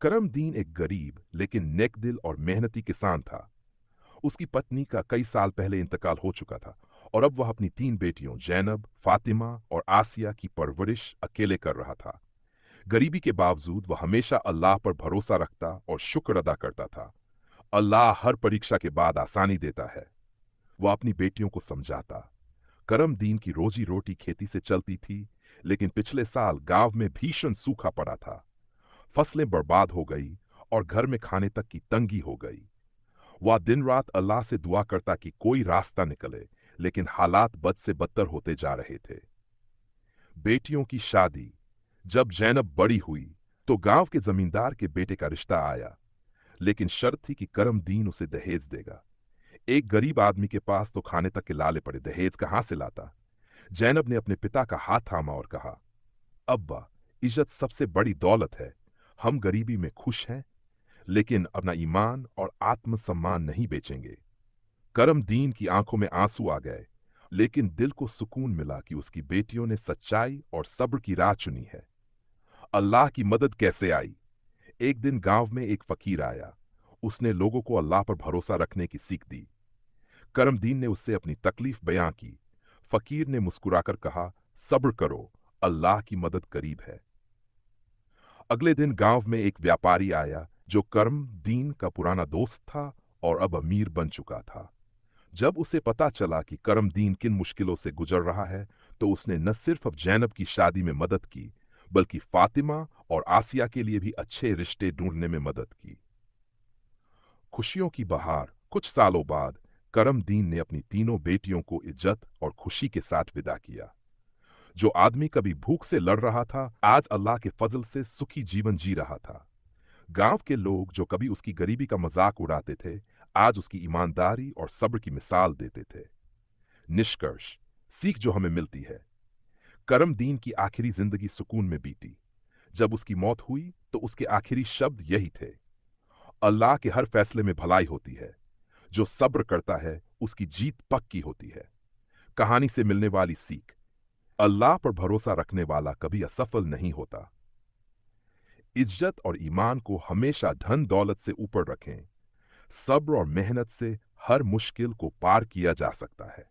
करमदीन एक गरीब लेकिन नेकदिल और मेहनती किसान था। उसकी पत्नी का कई साल पहले इंतकाल हो चुका था और अब वह अपनी 3 बेटियों जैनब, फातिमा और आसिया की परवरिश अकेले कर रहा था। गरीबी के बावजूद वह हमेशा अल्लाह पर भरोसा रखता और शुक्र अदा करता था। अल्लाह हर परीक्षा के बाद आसानी देता है। वह अपनी बेटियों को समझाता। करमदीन की रोजी रोटी खेती से चलती थी, लेकिन पिछले साल गांव में भीषण सूखा पड़ा था। फसलें बर्बाद हो गई और घर में खाने तक की तंगी हो गई। वह दिन रात अल्लाह से दुआ करता कि कोई रास्ता निकले, लेकिन हालात बद से बदतर होते जा रहे थे। बेटियों की शादी। जब जैनब बड़ी हुई तो गांव के जमींदार के बेटे का रिश्ता आया, लेकिन शर्त थी कि करमदीन उसे दहेज देगा। एक गरीब आदमी के पास तो खाने तक के लाले पड़े, दहेज कहां से लाता। जैनब ने अपने पिता का हाथ थामा और कहा, अब्बा, इज्जत सबसे बड़ी दौलत है। हम गरीबी में खुश हैं, लेकिन अपना ईमान और आत्मसम्मान नहीं बेचेंगे। करमदीन की आंखों में आंसू आ गए, लेकिन दिल को सुकून मिला कि उसकी बेटियों ने सच्चाई और सब्र की राह चुनी है। अल्लाह की मदद कैसे आई? एक दिन गांव में एक फकीर आया। उसने लोगों को अल्लाह पर भरोसा रखने की सीख दी। करमदीन ने उससे अपनी तकलीफ बयां की। फकीर ने मुस्कुराकर कहा, सब्र करो, अल्लाह की मदद करीब है। अगले दिन गांव में एक व्यापारी आया जो करमदीन का पुराना दोस्त था और अब अमीर बन चुका था। जब उसे पता चला कि करमदीन किन मुश्किलों से गुजर रहा है, तो उसने न सिर्फ अब जैनब की शादी में मदद की, बल्कि फातिमा और आसिया के लिए भी अच्छे रिश्ते ढूंढने में मदद की। खुशियों की बहार। कुछ सालों बाद करमदीन ने अपनी तीनों बेटियों को इज्जत और खुशी के साथ विदा किया। जो आदमी कभी भूख से लड़ रहा था, आज अल्लाह के फजल से सुखी जीवन जी रहा था। गांव के लोग जो कभी उसकी गरीबी का मजाक उड़ाते थे, आज उसकी ईमानदारी और सब्र की मिसाल देते थे। निष्कर्ष, सीख जो हमें मिलती है। करमदीन की आखिरी जिंदगी सुकून में बीती। जब उसकी मौत हुई तो उसके आखिरी शब्द यही थे, अल्लाह के हर फैसले में भलाई होती है। जो सब्र करता है उसकी जीत पक्की होती है। कहानी से मिलने वाली सीख, अल्लाह पर भरोसा रखने वाला कभी असफल नहीं होता। इज्जत और ईमान को हमेशा धन दौलत से ऊपर रखें। सब्र और मेहनत से हर मुश्किल को पार किया जा सकता है।